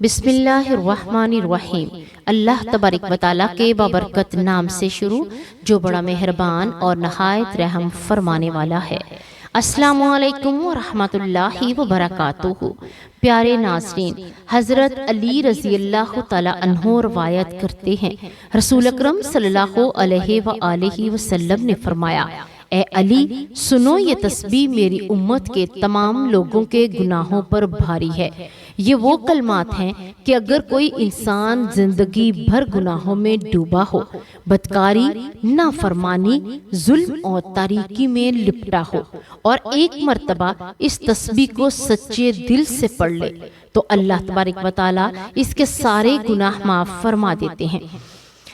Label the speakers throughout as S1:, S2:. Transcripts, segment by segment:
S1: بسم اللہ الرحمن الرحیم۔ اللہ تبارک و تعالیٰ کے بابرکت نام سے شروع جو بڑا مہربان اور نہایت رحم فرمانے والا ہے۔ السلام علیکم ورحمۃ اللہ وبرکاتہ۔ پیارے ناظرین، حضرت علی رضی اللہ تعالیٰ عنہ روایت کرتے ہیں، رسول اکرم صلی اللہ علیہ وآلہ وسلم نے فرمایا، اے علی سنو، یہ تسبیح میری امت کے تمام لوگوں کے گناہوں پر بھاری ہے۔ یہ وہ کلمات ہیں کہ اگر کوئی انسان زندگی بھر گناہوں میں ڈوبا ہو، بدکاری، نافرمانی، ظلم اور تاریکی میں لپٹا ہو اور ایک مرتبہ اس تسبیح کو سچے دل سے پڑھ لے تو اللہ تبارک و تعالیٰ اس کے سارے گناہ معاف فرما دیتے ہیں۔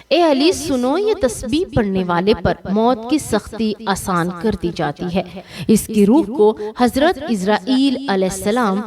S1: اے علی سنو، یہ تسبیح پڑھنے والے پر موت کی سختی آسان کر دی جاتی ہے۔ اس کی روح کو حضرت اسرائیل علیہ السلام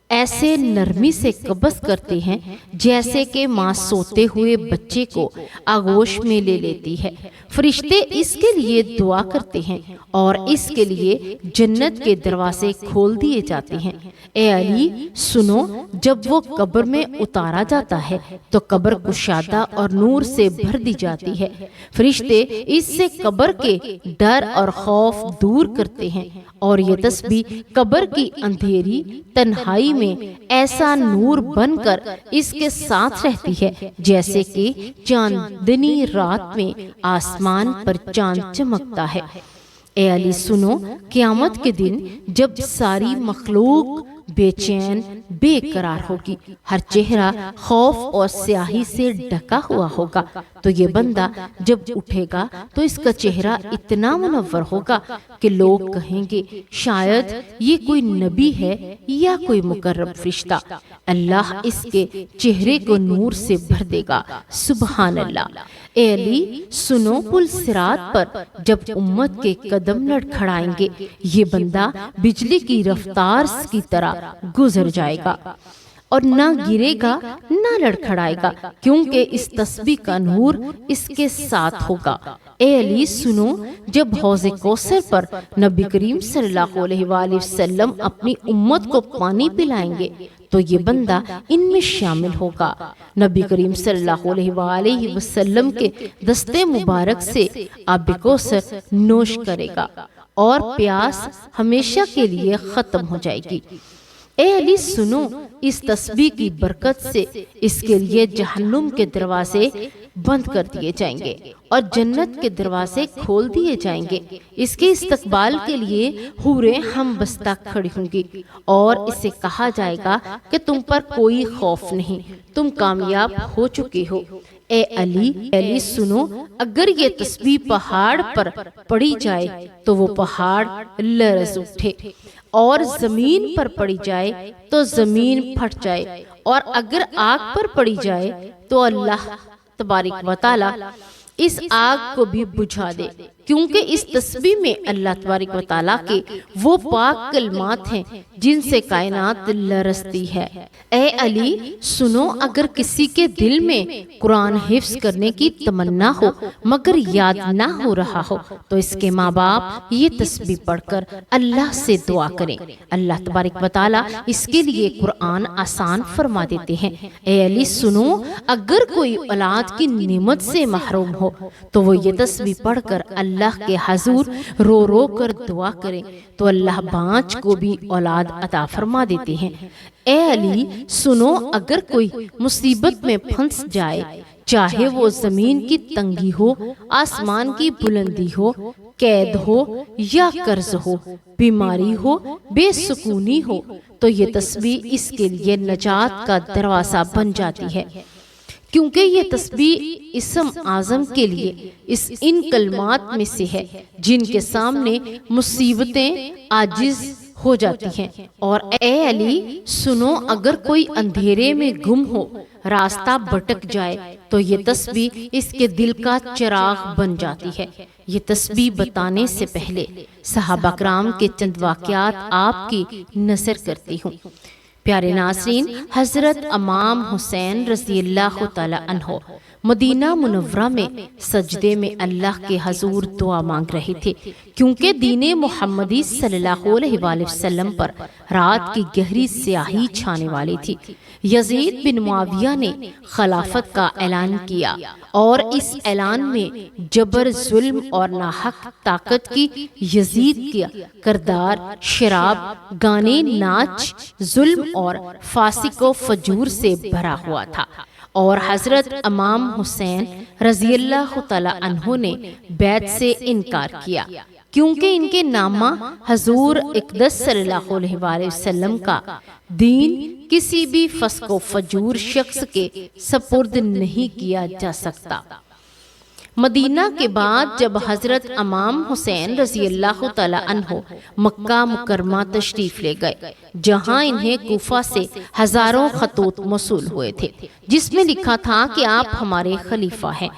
S1: ایسے نرمی سے قبض کرتے ہیں جیسے کہ ماں سوتے ہوئے بچے کو آغوش میں لے لیتی ہے۔ فرشتے اس کے لیے دعا کرتے ہیں اور اس کے لیے جنت کے دروازے کھول دیے جاتے ہیں۔ اے علی سنو، جب وہ قبر میں اتارا جاتا ہے تو قبر کشادہ اور نور سے بھر دی جاتی ہے۔ فرشتے اس سے قبر کے ڈر اور خوف دور کرتے ہیں اور یہ تسبیح قبر کی اندھیری تنہائی میں ایسا نور بن کر اس کے ساتھ رہتی ہے جیسے کہ چاندنی رات میں آسمان پر چاند چمکتا ہے۔ اے علی سنو، قیامت کے دن جب ساری مخلوق بے چین بے قرار ہوگی، ہر چہرہ خوف اور سیاہی سے ڈھکا ہوا ہوگا، تو یہ بندہ جب اٹھے گا تو اس کا چہرہ اتنا منور ہوگا کہ لوگ کہیں گے شاید یہ کوئی نبی ہے یا کوئی مقرب فرشتہ۔ اللہ اس کے چہرے کو نور سے بھر دے گا۔ سبحان اللہ۔ اے علی سنو، پل صراط پر جب امت کے قدم لڑکھڑائیں گے، یہ بندہ بجلی کی رفتار کی طرح گزر جائے گا اور نہ گرے گا نہ لڑکھڑائے گا، کیونکہ اس تسبیح کا نور اس کے ساتھ ہوگا۔ اے علی سنو، جب حوض کوثر پر نبی کریم صلی اللہ علیہ وآلہ وسلم اپنی امت کو پانی پلائیں گے تو یہ بندہ ان میں شامل ہوگا۔ نبی کریم صلی اللہ علیہ وآلہ وسلم کے دستے مبارک سے آب کوثر نوش کرے گا اور پیاس ہمیشہ کے لیے ختم ہو جائے گی۔ اے علی سنو، اس تسبیح کی برکت سے اس کے لیے جہنم کے دروازے بند کر دیے جائیں گے اور جنت کے دروازے کھول دیے جائیں گے۔ اس کے استقبال کے لیے حوریں ہم بستہ کھڑی ہوں گی اور اسے کہا جائے گا کہ تم پر کوئی خوف نہیں، تم کامیاب ہو چکے ہو۔ اے علی سنو، اگر یہ تسبیح پہاڑ پر پڑی جائے تو وہ پہاڑ لرز اٹھے اور زمین پر پڑی جائے تو زمین پھٹ جائے، اور اگر آگ پر پڑی جائے تو اللہ تبارک و تعالی اس آگ کو بھی بجھا دے، کیونکہ اس تسبیح میں اللہ تبارک و تعالیٰ کے وہ پاک کلمات ہیں جن سے کائنات لرزتی ہے۔ اے علی سنو، اگر کسی کے دل میں قرآن حفظ کرنے کی تمنا ہو مگر یاد نہ ہو رہا ہو تو اس کے ماں باپ یہ تسبیح پڑھ کر اللہ سے دعا کریں، اللہ تبارک و تعالیٰ اس کے لیے قرآن آسان فرما دیتے ہیں۔ اے علی سنو، اگر کوئی اولاد کی نعمت سے محروم ہو تو وہ یہ تسبیح پڑھ کر اللہ کے حضور رو رو کر دعا کریں تو اللہ بانجھ کو بھی اولاد عطا فرما دیتے ہیں۔ اے علی سنو، اگر کوئی مصیبت میں پھنس جائے، چاہے وہ زمین کی تنگی ہو، آسمان کی بلندی ہو، قید ہو یا قرض ہو، بیماری ہو، بے سکونی ہو، تو یہ تسبیح اس کے لیے نجات کا دروازہ بن جاتی ہے، کیونکہ یہ تسبیح اسم اعظم کے لیے ان کلمات میں سے ہے جن کے سامنے مصیبتیں عاجز ہو جاتی ہیں۔ اور اے علی سنو، اگر کوئی اندھیرے میں گم ہو، راستہ بھٹک جائے تو یہ تسبیح اس کے دل کا چراغ بن جاتی ہے۔ یہ تسبیح بتانے سے پہلے صحابہ کرام کے چند واقعات آپ کی نظر کرتی ہوں۔ پیارے ناظرین، حضرت امام حسین رضی اللہ تعالی عنہ مدینہ منورہ میں سجدے میں اللہ کے حضور دعا مانگ رہے تھے، کیونکہ دین محمدی صلی اللہ علیہ وآلہ وسلم پر رات کی گہری سیاہی چھانے والی تھی۔ یزید بن معاویہ نے خلافت کا اعلان کیا اور اس اعلان میں جبر، ظلم اور ناحق طاقت کی یزید کا کردار شراب، گانے، ناچ، ظلم اور فاسق و فجور سے بھرا ہوا تھا، اور حضرت امام حسین رضی اللہ تعالی عنہ نے بیعت سے انکار کیا، کیونکہ ان کے نامہ حضور اقدس صلی اللہ علیہ وآلہ وسلم کا دین کسی بھی فسق و فجور شخص کے سپرد نہیں کیا جا سکتا۔ مدینہ کے بعد جب حضرت امام حسین رضی اللہ تعالی عنہ مکہ مکرمہ تشریف لے گئے، جہاں انہیں کوفہ سے ہزاروں خطوط موصول ہوئے تھے جس میں لکھا تھا کہ آپ ہمارے خلیفہ ہیں،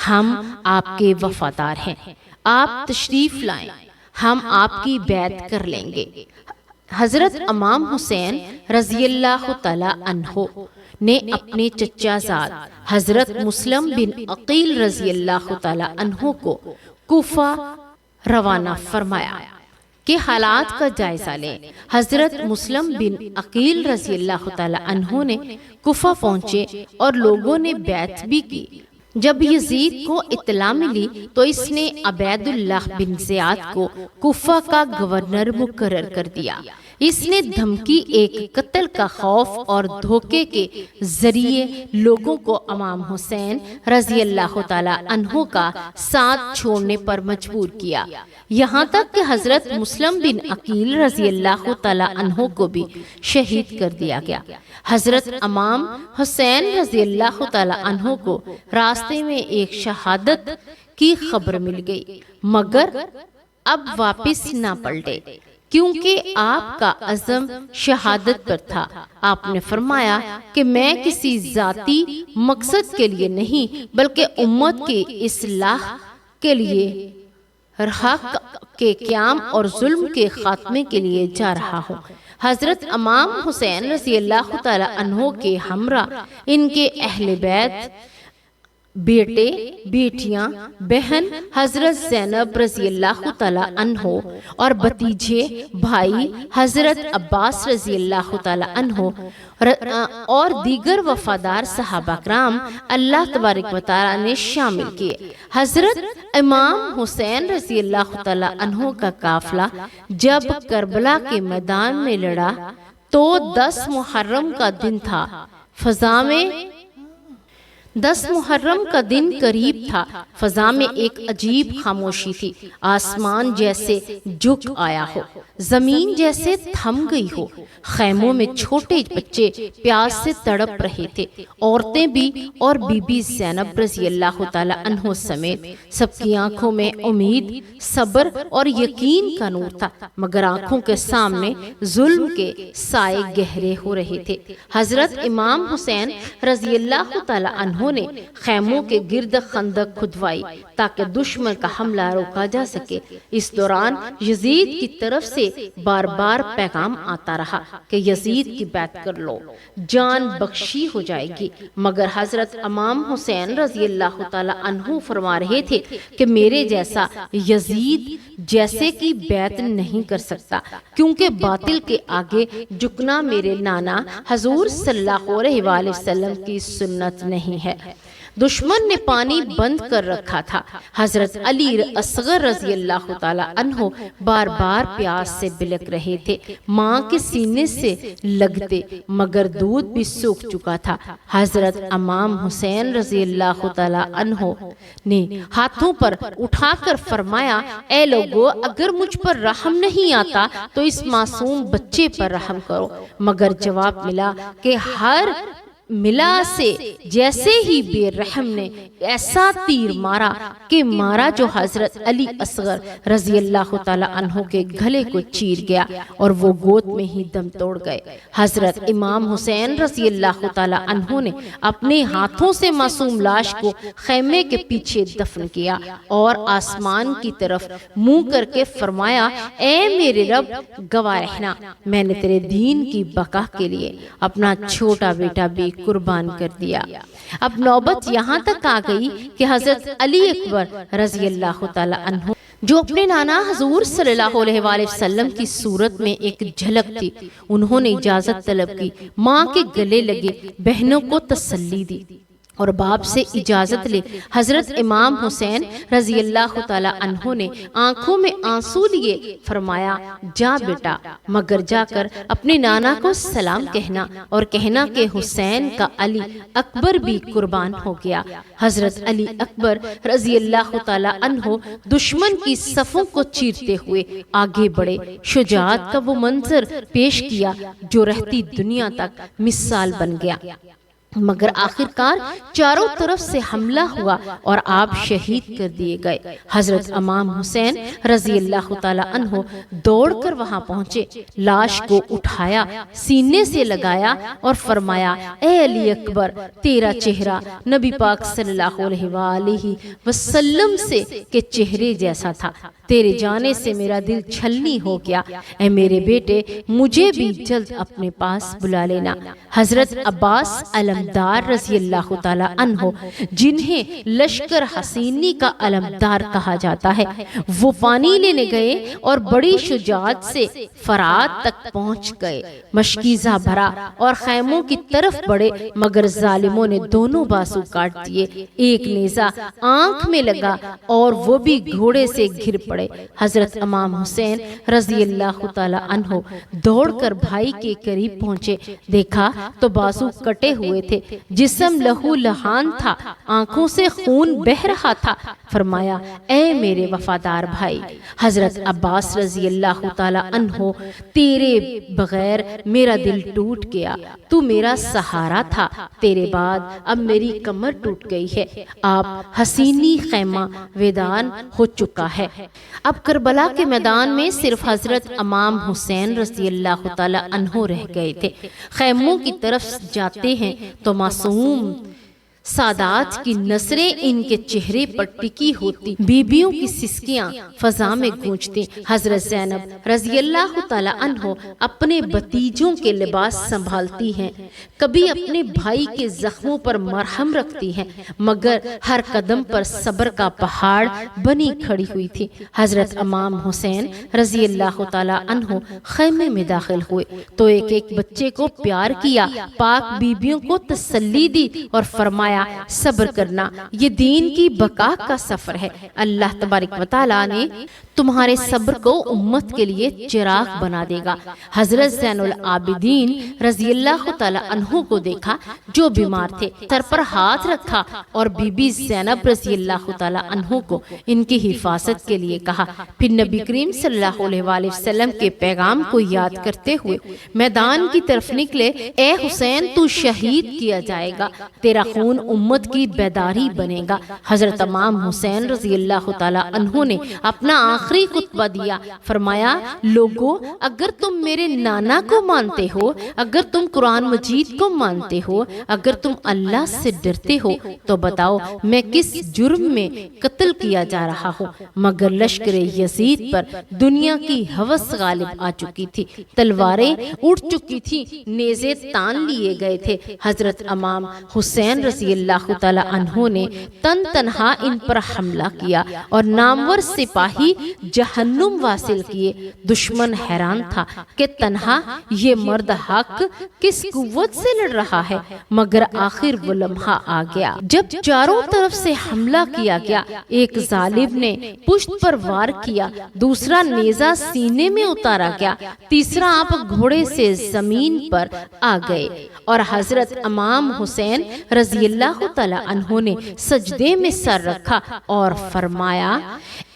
S1: ہم آپ کے وفادار ہیں، آپ تشریف لائیں، ہم آپ کی بیعت کر لیں گے۔ حضرت امام حسین رضی اللہ تعالی عنہ نے اپنے چچا زاد حضرت مسلم بن عقیل رضی اللہ تعالی عنہ کو کوفہ روانہ فرمایا کہ حالات کا جائزہ لیں۔ حضرت مسلم بن عقیل رضی اللہ تعالی عنہ نے کوفہ پہنچے اور لوگوں نے بیعت بھی کی۔ جب یزید کو اطلاع ملی تو اس نے عبید اللہ بن زیاد کو کوفہ کا گورنر مقرر کر دیا۔ اس نے دھمکی، ایک قتل کا خوف اور دھوکے کے ذریعے لوگوں کو امام حسین رضی اللہ تعالی عنہ کا ساتھ چھوڑنے پر مجبور کیا، یہاں تک کہ حضرت مسلم بن عقیل رضی اللہ تعالی عنہ کو بھی شہید کر دیا گیا۔ حضرت امام حسین رضی اللہ تعالی عنہ کو راستے میں ایک شہادت کی خبر مل گئی، مگر اب واپس نہ پلٹے، کیونکہ آپ کا عزم شہادت پر تھا۔ آپ نے فرمایا کہ میں کسی ذاتی مقصد کے لیے نہیں بلکہ امت کی اصلاح کے لیے، حق کے قیام اور ظلم کے خاتمے کے لیے جا رہا ہوں۔ حضرت امام حسین رضی اللہ تعالی عنہ کے ہمراہ ان کے اہل بیت، بیٹے، بیٹیاں، بہن حضرت زینب رضی اللہ تعالی عنہ اور بھتیجے بھائی حضرت عباس رضی اللہ تعالی عنہ اور دیگر وفادار صحابہ کرام اللہ تبارک و تعالی نے شامل کیے۔ حضرت امام حسین رضی اللہ تعالی عنہ کا قافلہ جب کربلا کے میدان میں لڑا تو 10 محرم کا دن تھا، فضا میں 10 محرم کا دن قریب تھا، فضا میں ایک عجیب خاموشی تھی، آسمان جیسے جھک آیا ہو، زمین جیسے تھم گئی ہو، خیموں میں چھوٹے بچے پیاس سے تڑپ رہے تھے، عورتیں بھی اور بی بی زینب رضی اللہ تعالی عنہ سمیت سب کی آنکھوں میں امید، صبر اور یقین کا نور تھا، مگر آنکھوں کے سامنے ظلم کے سائے گہرے ہو رہے تھے۔ حضرت امام حسین رضی اللہ تعالی عنہ نے خیموں کے گرد خندق کھدوائی تاکہ دشمن کا حملہ روکا جا سکے۔ اس دوران یزید کی طرف سے بار بار پیغام آتا رہا کہ یزید کی بیعت کر لو، جان بخشی ہو جائے گی، مگر حضرت امام حسین رضی اللہ تعالی عنہ فرما رہے تھے کہ میرے جیسا یزید جیسے کی بیعت نہیں کر سکتا، کیونکہ باطل کے آگے جھکنا میرے نانا حضور صلی اللہ علیہ وآلہ وسلم کی سنت نہیں ہے۔ دشمن نے پانی بند کر رکھا تھا۔ حضرت علی اصغر رضی اللہ تعالی عنہ بار بار پیاس سے بلک رہے تھے، ماں کے سینے سے لگتے، مگر دودھ بھی سوکھ چکا تھا۔ حضرت امام حسین رضی اللہ تعالی عنہ نے ہاتھوں پر اٹھا کر فرمایا، اے لوگو، اگر مجھ پر رحم نہیں آتا تو اس معصوم بچے پر رحم کرو، مگر جواب ملا کہ ہر ملا سے جیسے ہی بے رحم نے ایسا تیر مارا کہ مارا جو حضرت علی اصغر رضی اللہ تعالی عنہ کے گلے کو چیر گیا اور وہ گود میں ہی دم توڑ گئے۔ حضرت امام حسین رضی اللہ تعالی عنہ نے اپنے ہاتھوں سے معصوم لاش کو خیمے کے پیچھے دفن کیا اور آسمان کی طرف منہ کر کے فرمایا، اے میرے رب، گواہ رہنا، میں نے تیرے دین کی بقا کے لیے اپنا چھوٹا بیٹا بھی قربان کر دیا۔ اب نوبت یہاں تک آ گئی کہ حضرت علی اکبر رضی اللہ تعالی عنہ، جو اپنے نانا حضور صلی اللہ علیہ وآلہ وسلم کی صورت میں ایک جھلک تھی، انہوں نے اجازت طلب کی، ماں کے گلے لگے، بہنوں کو تسلی دی اور باپ سے اجازت لے حضرت امام حسین رضی اللہ تعالی عنہ نے آنکھوں میں آنسو لیے فرمایا، جا بیٹا، مگر جا کر اپنے نانا کو سلام کہنا اور کہنا کہ حسین کا علی اکبر بھی قربان ہو گیا۔ حضرت علی اکبر رضی اللہ تعالی عنہ دشمن کی صفوں کو چیرتے ہوئے آگے بڑھے، شجاعت کا وہ منظر پیش کیا جو رہتی دنیا تک مثال بن گیا، مگر آخرکار چاروں طرف سے حملہ ہوا اور آپ شہید کر دیے گئے۔ حضرت امام حسین رضی اللہ تعالی عنہ دوڑ کر وہاں پہنچے، لاش کو اٹھایا، سینے سے لگایا اور فرمایا، اے علی اکبر، تیرا چہرہ نبی پاک صلی اللہ علیہ وآلہ وسلم سے کے چہرے جیسا تھا، تیرے جانے سے میرا دل چھلنی ہو گیا، اے میرے بیٹے، مجھے بھی جلد اپنے پاس بلا لینا۔ حضرت عباس علمدار رضی اللہ تعالی عنہ، جنہیں لشکر حسینی کا علمدار کہا جاتا ہے، وہ پانی لینے گئے اور بڑی شجاعت سے فرات تک پہنچ گئے، مشکیزہ بھرا اور خیموں کی طرف بڑھے، مگر ظالموں نے دونوں بازو کاٹ دیے، ایک نیزہ آنکھ میں لگا اور وہ بھی گھوڑے سے گر پڑے۔ حضرت امام حسین رضی اللہ تعالی عنہ دوڑ کر بھائی کے قریب پہنچے، دیکھا تو بازو کٹے ہوئے تھے، جسم لہو لہان تھا، آنکھوں سے خون بہہ رہا تھا۔ فرمایا، اے میرے وفادار بھائی، حضرت عباس رضی اللہ تعالی عنہ، تیرے بغیر میرا دل ٹوٹ گیا، تو میرا سہارا تھا، تیرے بعد اب میری کمر ٹوٹ گئی ہے، آپ حسینی خیمہ ویدان ہو چکا ہے۔ اب کربلا کے میدان میں صرف حضرت امام حسین رضی اللہ تعالی عنہ رہ گئے تھے۔ خیموں کی طرف جاتے ہیں تو معصوم سادات کی نظریں ان کے چہرے پر ٹکی ہوتی، بیبیوں کی سسکیاں فضا میں گونجتی۔ حضرت زینب رضی اللہ تعالی عنہ اپنے بھتیجوں کے لباس سنبھالتی ہیں، کبھی اپنے بھائی کے زخموں پر مرہم رکھتی ہیں، مگر ہر قدم پر صبر کا پہاڑ بنی کھڑی ہوئی تھی۔ حضرت امام حسین رضی اللہ تعالی عنہ خیمے میں داخل ہوئے تو ایک ایک بچے کو پیار کیا، پاک بیبیوں کو تسلی دی اور فرمایا، صبر کرنا، یہ دین کی بقا کا سفر ہے، اللہ تبارک و تعالیٰ نے تمہارے صبر کو امت کے لیے چراغ بنا دے گا۔ حضرت زین العابدین رضی اللہ تعالی عنہ کو دیکھا جو بیمار تھے، سر پر ہاتھ رکھا اور بی بی زینب رضی اللہ تعالی عنہ کو ان کی حفاظت کے لیے کہا، پھر نبی کریم صلی اللہ علیہ وآلہ وسلم کے پیغام کو یاد کرتے ہوئے میدان کی طرف نکلے، اے حسین، تو شہید کیا جائے گا، تیرا خون امت کی بیداری بنے گا۔ حضرت امام حسین رضی اللہ تعالی عنہ نے اپنا آخری خطبہ دیا، فرمایا، لوگو، اگر تم میرے نانا کو مانتے ہو، اگر تم قرآن مجید کو مانتے ہو، اگر تم اللہ سے ڈرتے ہو تو بتاؤ میں کس جرم میں قتل کیا جا رہا ہوں؟ مگر لشکر یزید پر دنیا کی ہوس غالب آ چکی تھی، تلواریں اٹھ چکی تھی، نیزے تان لیے گئے تھے۔ حضرت امام حسین رضی اللہ تعالی عنہ نے تن تنہا ان پر حملہ کیا اور نامور سپاہی جہنم واصل کیے۔ دشمن حیران تھا کہ تنہا یہ مرد حق کس قوت سے لڑ رہا ہے، مگر آخر وہ لمحہ آ گیا جب چاروں طرف سے حملہ کیا گیا۔ ایک ظالم نے پشت پر وار کیا، دوسرا نیزہ سینے میں اتارا گیا، تیسرا آپ گھوڑے سے زمین پر آ گئے اور حضرت امام حسین رضی اللہ تعالی عنہ نے سجدے میں سر رکھا اور فرمایا،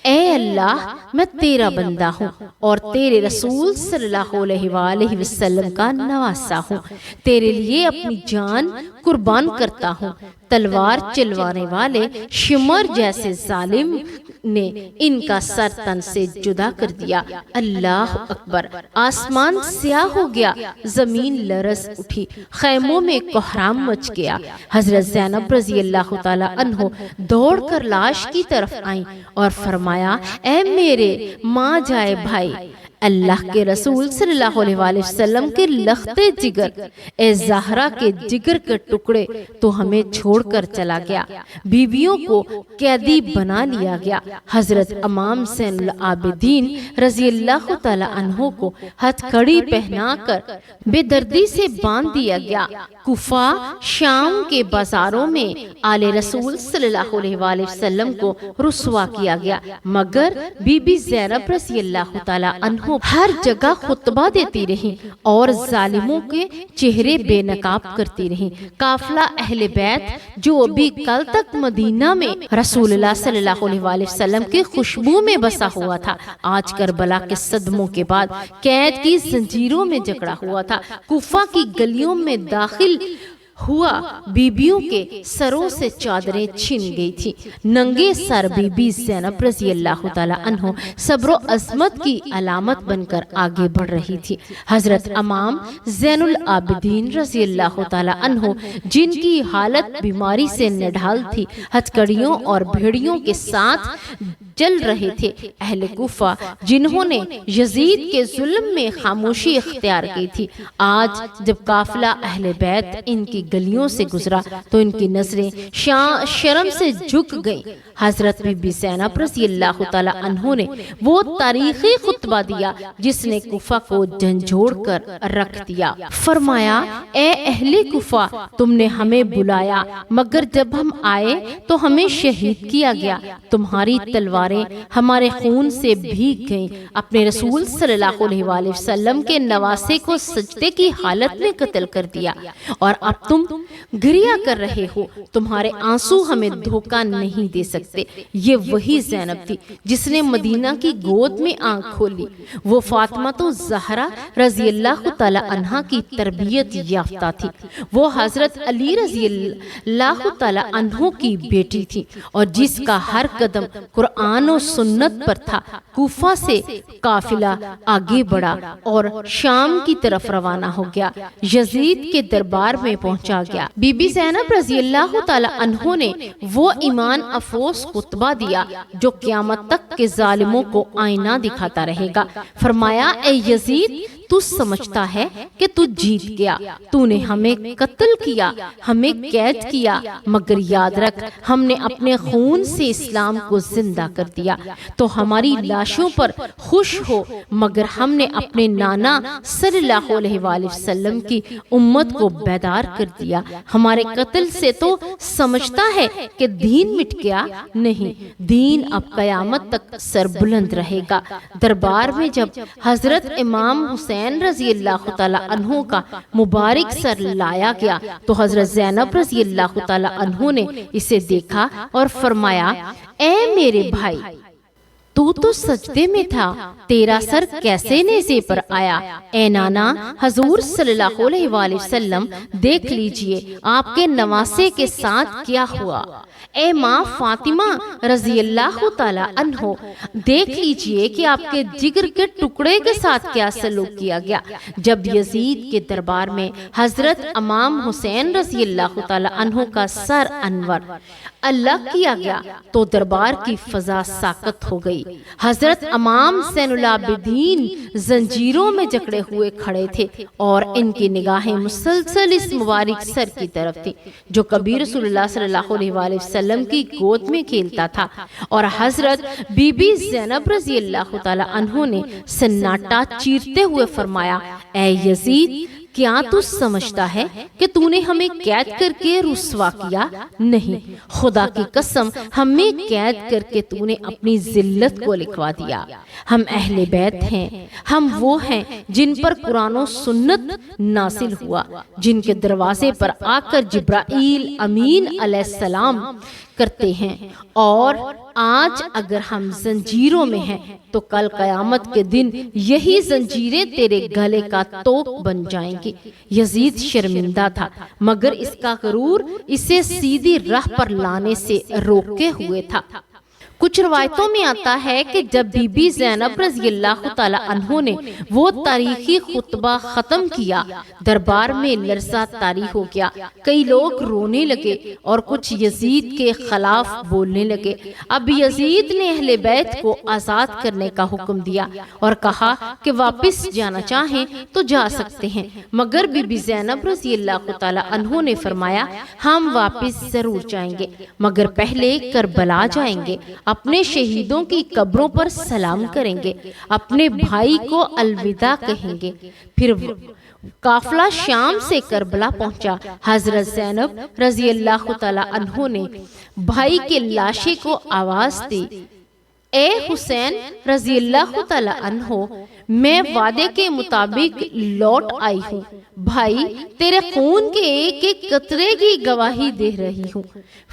S1: اے اللہ، میں تیرا بندہ ہوں اور تیرے رسول صلی اللہ علیہ وآلہ وسلم کا نواسا ہوں، تیرے لیے اپنی جان قربان کرتا ہوں۔ تلوار چلوانے والے شمر جیسے ظالم نے ان کا سر تن سے جدا کر دیا۔ اللہ اکبر! آسمان سیاہ ہو گیا، زمین لرز اٹھی، خیموں میں کوہرام مچ گیا۔ حضرت زینب رضی اللہ تعالی عنہ دوڑ کر لاش کی طرف آئیں اور فرمایا، اے میرے ماں جائے بھائی، اللہ کے رسول صلی اللہ علیہ وسلم کے لختے جگر، اے زہرا کے جگر کے ٹکڑے، تو ہمیں چھوڑ کر چلا گیا، بیویوں کو قیدی بنا لیا گیا۔ حضرت امام زین العابدین رضی اللہ تعالی عنہ کو ہتھ کڑی پہنا کر بے دردی سے باندھ دیا گیا۔ کوفہ شام کے بازاروں میں آل رسول صلی اللہ علیہ وآلہ وسلم کو رسوا کیا گیا، مگر بی بی زینب رضی اللہ تعالی عنہ ہر جگہ خطبہ دیتی رہی اور ظالموں کے چہرے بے نقاب کرتی رہی۔ قافلہ اہل بیت جو ابھی کل تک مدینہ میں رسول اللہ صلی اللہ علیہ وآلہ وسلم کے خوشبو میں بسا ہوا تھا، آج کربلا کے صدموں کے بعد قید کی زنجیروں میں جکڑا ہوا تھا۔ کوفہ کی گلیوں میں داخل ہوا، بیبیوں کے سروں سے چادریں چھن گئی تھی، ننگے سر بی بی زینب رضی اللہ تعالی عنہ صبر و عظمت کی علامت بن کر آگے بڑھ رہی تھی۔ حضرت امام زین العابدین رضی اللہ تعالی عنہ جن کی حالت بیماری سے نڈھال تھی، ہتھکڑیوں اور بھیڑیوں کے ساتھ جل رہے تھے۔ اہل کوفہ جنہوں نے یزید کے ظلم میں خاموشی اختیار کی تھی، آج جب قافلہ اہل بیت ان کی گلیوں سے گزرا تو ان کی نظریں شرم سے جھک گئیں۔ حضرت بی بی زینب رضی اللہ تعالی عنہ نے وہ تاریخی خطبہ دیا جس نے کوفہ کو جھنجھوڑ کر رکھ دیا۔ فرمایا، اے اہل کوفہ، تم نے ہمیں بلایا، مگر جب ہم آئے تو ہمیں شہید کیا گیا، تمہاری تلواریں ہمارے خون سے بھیگ گئیں، اپنے رسول صلی اللہ علیہ وآلہ وسلم کے نواسے کو سجدے کی حالت میں قتل کر دیا، اور اب تم گریہ کر رہے ہو، تمہارے آنسو ہمیں دھوکہ نہیں دے سکتے۔ یہ وہی زینب تھی جس نے مدینہ کی گود میں آنکھ کھولی، وہ فاطمہ تو زہرا رضی اللہ تعالی عنہا کی تربیت یافتہ تھی، وہ حضرت علی رضی اللہ تعالی عنہ کی بیٹی تھی، اور جس کا ہر قدم قرآن و سنت پر تھا۔ کوفہ سے قافلہ آگے بڑھا اور شام کی طرف روانہ ہو گیا، یزید کے دربار میں پہنچا گیا۔ بی بی زینب رضی اللہ تعالی عنہ نے وہ ایمان افروز خطبہ دیا جو قیامت تک کے ظالموں کو آئینہ دکھاتا رہے گا۔ فرمایا، اے یزید، تو سمجھتا ہے کہ تو جیت گیا، تو نے ہمیں قتل کیا، ہمیں قید کیا، مگر یاد رکھ ہم نے اپنے خون سے اسلام کو زندہ کر دیا، تو ہماری لاشوں پر خوش ہو، مگر ہم نے اپنے نانا صلی اللہ علیہ وآلہ وسلم کی امت کو بیدار کر دیا۔ ہمارے قتل سے تو سمجھتا ہے کہ دین مٹ گیا، نہیں، دین اب قیامت تک سر بلند رہے گا۔ دربار میں جب حضرت امام حسین رضی اللہ تعالی عنہ کا مبارک سر لایا گیا تو حضرت زینب رضی اللہ تعالی عنہ نے اسے دیکھا اور فرمایا، اے میرے بھائی، تو سجدے میں تھا، تیرا سر کیسے نیزے پر آیا؟ اے نانا، حضور صلی اللہ علیہ وآلہ وسلم دیکھ لیجئے آپ کے نواسے کے ساتھ کیا ہوا۔ اے ماں فاطمہ رضی اللہ تعالی عنہ، دیکھ لیجئے کہ آپ کے جگر کے ٹکڑے کے ساتھ کیا سلوک کیا گیا۔ جب یزید کے دربار میں حضرت امام حسین رضی اللہ تعالی عنہ کا سر انور الگ کیا گیا تو دربار کی فضا ساکت ہو گئی۔ حضرت امام زین العابدین زنجیروں میں جکڑے ہوئے کھڑے تھے اور ان کی نگاہیں مسلسل اس مبارک سر کی طرف تھی جو کبھی رسول اللہ صلی اللہ علیہ وآلہ وسلم کی گود میں کھیلتا تھا، اور حضرت بی بی زینب رضی اللہ تعالی عنہ نے سناٹا چیرتے ہوئے فرمایا، اے یزید، کیا تو سمجھتا ہے کہ تو نے ہمیں قید کر کے رسوا کیا؟ نہیں، خدا کی قسم ہمیں قید کر کے تو نے اپنی ذلت کو لکھوا دیا۔ ہم اہل بیت ہیں، ہم وہ ہیں جن پر قرآن و سنت نازل ہوا، جن کے دروازے پر آ کر جبرائیل امین علیہ السلام کرتے ہیں، اور آج اگر ہم زنجیروں میں ہیں تو کل قیامت کے دن یہی زنجیریں تیرے گلے کا توق بن جائیں گی۔ یزید شرمندہ تھا، مگر اس کا غرور اسے سیدھی راہ پر لانے سے روکے ہوئے تھا۔ کچھ روایتوں میں آتا ہے کہ جب بی بی زینب رضی اللہ تعالی عنہ نے وہ تاریخی خطبہ ختم کیا، دربار میں لرزہ طاری ہو گیا، کئی لوگ رونے لگے اور کچھ یزید کے خلاف بولنے لگے۔ اب یزید نے اہل بیت کو آزاد کرنے کا حکم دیا اور کہا کہ واپس جانا چاہیں تو جا سکتے ہیں، مگر بی بی زینب رضی اللہ تعالی عنہ نے فرمایا ہم واپس ضرور جائیں گے، مگر پہلے کربلا جائیں گے، اپنے شہیدوں کی قبروں پر سلام کریں گے، اپنے بھائی کو الوداع کہیں گے۔ پھر قافلہ شام سے کربلا پہنچا۔ حضرت زینب رضی اللہ تعالی عنہ نے بھائی کے لاشے کو آواز دی، اے حسین رضی اللہ تعالی عنہ، میں وعدے کے مطابق لوٹ آئی ہوں، بھائی تیرے خون کے ایک ایک قطرے کی گواہی دے رہی ہوں۔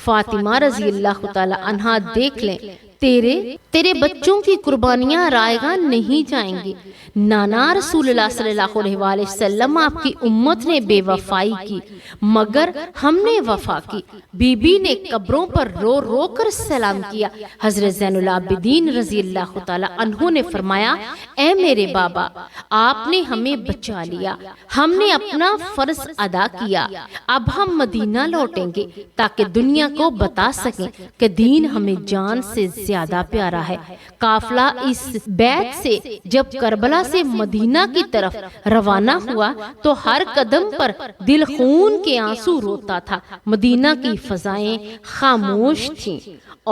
S1: فاطمہ رضی اللہ تعالی عنہا دیکھ لیں، تیرے بچوں کی قربانیاں رائگاں نہیں جائیں گی۔ نانا رسول اللہ صلی اللہ علیہ وآلہ وسلم آپ کی امت نے بے وفائی کی، مگر ہم نے وفا کی۔ بی بی نے قبروں پر رو رو کر سلام کیا۔ حضرت زین العابدین رضی اللہ تعالی عنہ نے فرمایا، اے میرے بابا، آپ نے ہمیں بچا لیا، ہم نے اپنا فرض ادا کیا، اب ہم مدینہ لوٹیں گے تاکہ دنیا کو بتا سکیں کہ دین ہمیں جان سے زیادہ پیارا ہے۔ قافلہ اس بیت سے جب کربلا سے مدینہ کی طرف روانہ ہوا تو ہر قدم پر دل خون کے آنسو روتا تھا۔ مدینہ کی فضائیں خاموش تھیں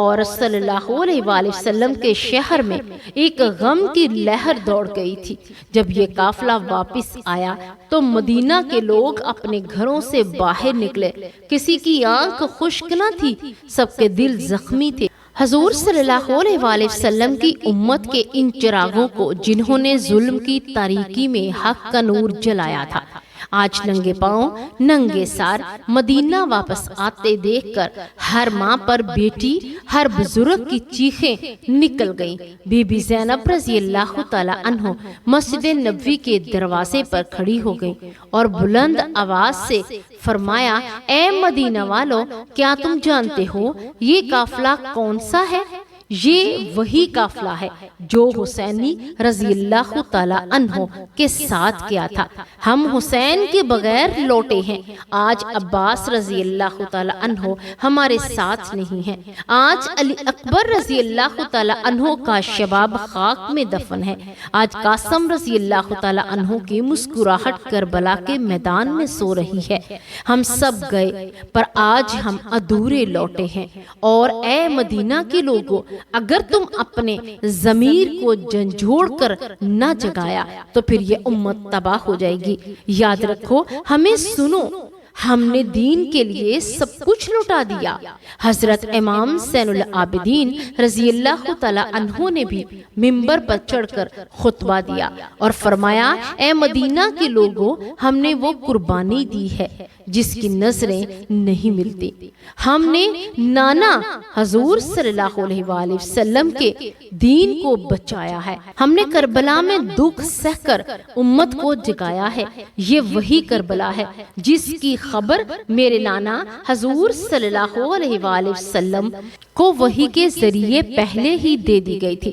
S1: اور صلی اللہ علیہ وآلہ وسلم کے شہر میں ایک غم کی لہر دوڑ گئی تھی۔ جب یہ قافلہ واپس آیا تو مدینہ کے لوگ اپنے گھروں سے باہر نکلے، کسی کی آنکھ خشک نہ تھی، سب کے دل زخمی تھے۔ حضور صلی اللہ علیہ وآلہ وسلم کی امت کے ان چراغوں کو جنہوں نے ظلم کی تاریکی میں حق کا نور جلایا تھا، آج ننگے پاؤں ننگے سار مدینہ واپس آتے دیکھ کر ہر ماں پر بیٹی، ہر بزرگ کی چیخیں نکل گئیں۔ بی بی زینب رضی اللہ تعالی عنہ مسجد نبوی کے دروازے پر کھڑی ہو گئیں اور بلند آواز سے فرمایا، اے مدینہ والو، کیا تم جانتے ہو یہ قافلہ کون سا ہے؟ یہ وہی قافلہ ہے جو حسینی رضی اللہ تعالی عنہ کے ساتھ کیا تھا۔ ہم حسین کے بغیر لوٹے ہیں، آج عباس رضی اللہ تعالی عنہ ہمارے ساتھ نہیں ہیں، آج علی اکبر رضی اللہ تعالی عنہ کا شباب خاک میں دفن ہے، آج قاسم رضی اللہ تعالی عنہ کی مسکراہٹ کربلا کے میدان میں سو رہی ہے۔ ہم سب گئے پر آج ہم ادھورے لوٹے ہیں، اور اے مدینہ کے لوگوں، اگر تم اپنے ضمیر کو جھنجھوڑ کر نہ جگایا تو پھر یہ امت تباہ ہو جائے گی۔ یاد رکھو، ہمیں سنو، ہم نے دین کے لیے سب کچھ لٹا دیا۔ حضرت امام زین العابدین رضی اللہ تعالی عنہ نے بھی منبر پر چڑھ کر خطبہ دیا اور فرمایا، اے مدینہ کے لوگوں، ہم نے وہ قربانی دی ہے جس کی نظریں نہیں ملتی۔ ہم نے نانا حضور صلی اللہ علیہ وآلہ وسلم کے دین کو بچایا ہے، ہم نے کربلا میں دکھ سہ کر امت کو جگایا ہے۔ یہ وہی کربلا ہے جس کی خبر میرے نانا حضور صلی اللہ علیہ وآلہ وسلم کو وحی کے ذریعے پہلے ہی دے دی گئی تھی۔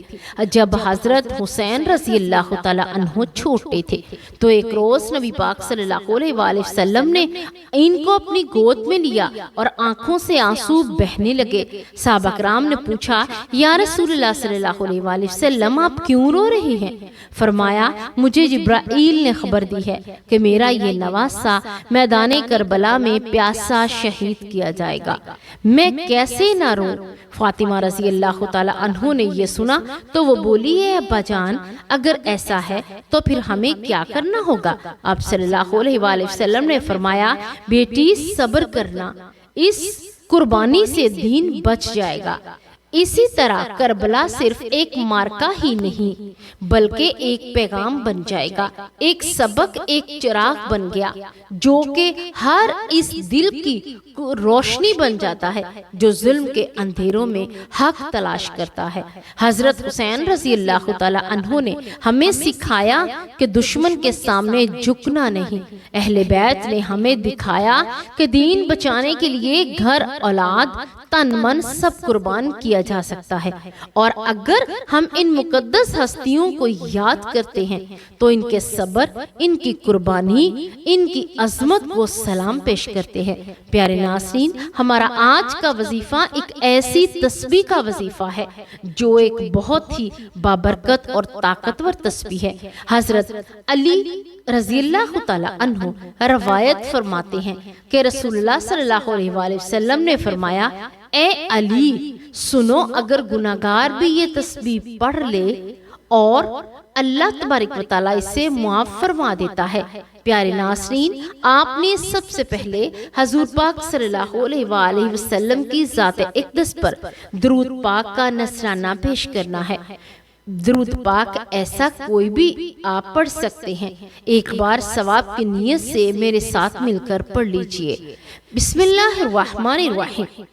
S1: جب حضرت حسین رضی اللہ تعالی عنہ چھوٹے تھے تو ایک روز نبی پاک صلی اللہ علیہ وآلہ وسلم نے ان کو اپنی گود میں لیا اور آنکھوں سے آنسو بہنے لگے۔ صحابہ کرام نے پوچھا، یا رسول اللہ صلی اللہ علیہ وآلہ وسلم، آپ کیوں رو رہے ہیں؟ فرمایا، مجھے جبرائیل نے خبر دی ہے کہ میرا یہ نواسا میدان کربلا میں پیاسا شہید کیا جائے گا، میں کیسے نہ روں؟ فاطمہ رضی اللہ تعالی عنہ نے یہ سنا تو وہ بولی، اے ابا جان، اگر ایسا ہے تو پھر ہمیں کیا کرنا ہوگا؟ آپ صلی اللہ علیہ وآلہ وسلم نے فرمایا، بیٹی صبر کرنا، اس قربانی سے دین بچ جائے گا۔ اسی طرح کربلا صرف ایک مارکہ ہی نہیں بلکہ ایک پیغام بن جائے گا، ایک سبق، ایک چراغ بن گیا جو کہ ہر اس دل کی روشنی بن جاتا ہے جو ظلم کے اندھیروں میں حق تلاش کرتا ہے۔ حضرت حسین رضی اللہ تعالی عنہ نے ہمیں سکھایا کہ دشمن کے سامنے جھکنا نہیں۔ اہل بیت نے ہمیں دکھایا کہ دین بچانے کے لیے گھر، اولاد، تن من سب قربان کیا کیا جا سکتا ہے، اور اگر ہم ان مقدس ہستیوں کو یاد کرتے ہیں تو ان کے صبر، ان کی قربانی، ان کی عظمت کو سلام پیش کرتے ہیں۔ پیارے ناظرین، ہمارا آج کا وظیفہ ایک ایسی تسبیح کا وظیفہ ہے جو ایک بہت ہی بابرکت اور طاقتور تسبیح ہے۔ حضرت علی رضی اللہ تعالیٰ عنہ روایت فرماتے ہیں کہ رسول اللہ صلی اللہ علیہ وآلہ وسلم نے فرمایا، اے علی سنو، اگر گناہگار بھی یہ تسبیح پڑھ لے اور اللہ تبارک و تعالیٰ اسے معاف فرما دیتا ہے۔ پیارے ناظرین، آپ نے سب سے پہلے حضور پاک صلی اللہ علیہ وآلہ وسلم کی ذات اقدس پر درود پاک کا نذرانہ پیش کرنا ہے۔ درود پاک ایسا کوئی بھی آپ پڑھ سکتے ہیں۔ ایک بار ثواب کی نیت سے میرے ساتھ مل کر پڑھ لیجئے۔ بسم اللہ الرحمن الرحیم۔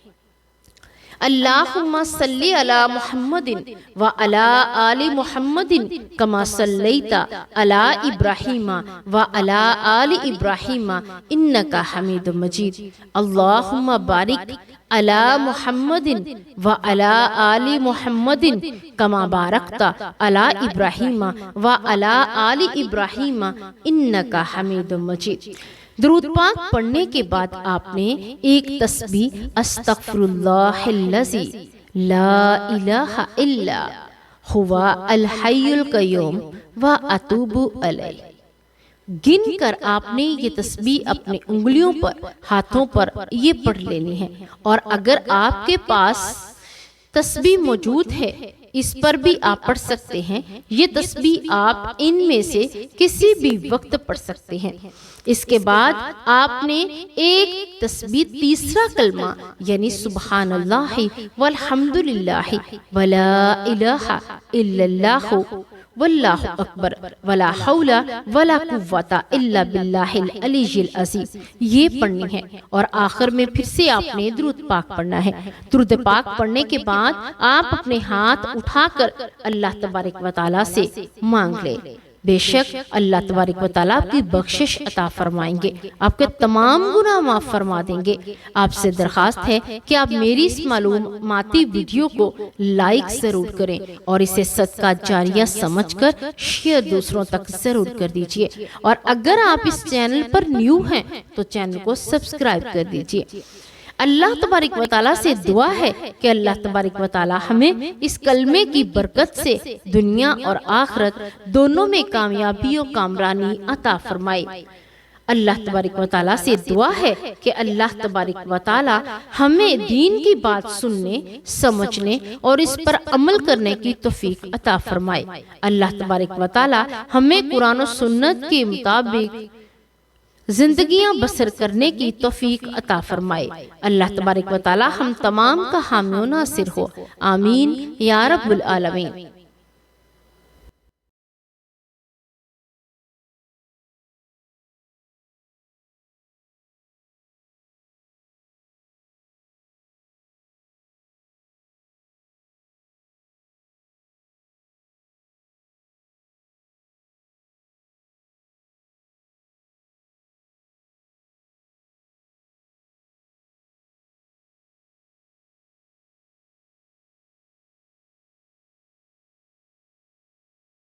S1: اللہم صلی علی محمد وعلی آل محمد کما صلیت علی ابراہیم وعلی آل ابراہیم انکا حمید مجید۔ اللہم بارک علی محمد وعلی آل محمد کما بارکت علی ابراہیم وعلی آل ابراہیم انکا حمید مجید۔ درود پاک پڑھنے کے بعد آپ نے ایک تسبیح استغفر اللہ الذی لا الہ الا هو الحی القیوم واتوب الیہ گن کر آپ نے یہ تسبیح اپنے انگلیوں پر، ہاتھوں پر یہ پڑھ لینی ہے، اور اگر آپ کے پاس تسبیح موجود ہے اس پر بھی آپ پڑھ سکتے ہیں۔ یہ تسبیح آپ ان میں سے کسی بھی وقت پڑھ سکتے ہیں۔ اس کے بعد آپ نے ایک تسبیح تیسرا کلمہ یعنی سبحان اللہ والحمدللہ ولا الہ الا اللہ واللہ اکبر ولا حول ولا قوت الا باللہ العلی العظیم یہ پڑھنی ہے، اور آخر میں پھر سے آپ نے درود پاک پڑھنا ہے۔ درود پاک پڑھنے کے بعد آپ اپنے ہاتھ اٹھا کر اللہ تبارک و تعالیٰ سے مانگ لیں۔ بے شک اللہ تبارک و تعالیٰ آپ کی بخشش عطا فرمائیں گے، آپ کے تمام گناہ معاف فرما دیں گے۔ آپ سے درخواست ہے کہ آپ میری اس معلوماتی ویڈیو کو لائک ضرور کریں اور اسے صدقہ جاریہ سمجھ کر شیئر دوسروں تک ضرور کر دیجئے، اور اگر آپ اس چینل پر نیو ہیں تو چینل کو سبسکرائب کر دیجئے۔ اللہ تبارک و تعالیٰ سے دعا ہے کہ اللہ تبارک و تعالیٰ ہمیں اس کلمے کی برکت سے دنیا اور آخرت دونوں میں کامیابی و کامرانی عطا فرمائے۔ اللہ تبارک و تعالیٰ سے دعا ہے کہ اللہ تبارک و تعالیٰ ہمیں دین کی بات سننے، سمجھنے اور اس پر عمل کرنے کی توفیق عطا فرمائے۔ اللہ تبارک و تعالیٰ ہمیں قرآن و سنت کے مطابق زندگیاں بسر کرنے کی توفیق عطا فرمائے۔ اللہ تبارک و تعالیٰ ہم تمام کا حامی و ناصر ہو، آمین یا رب العالمین۔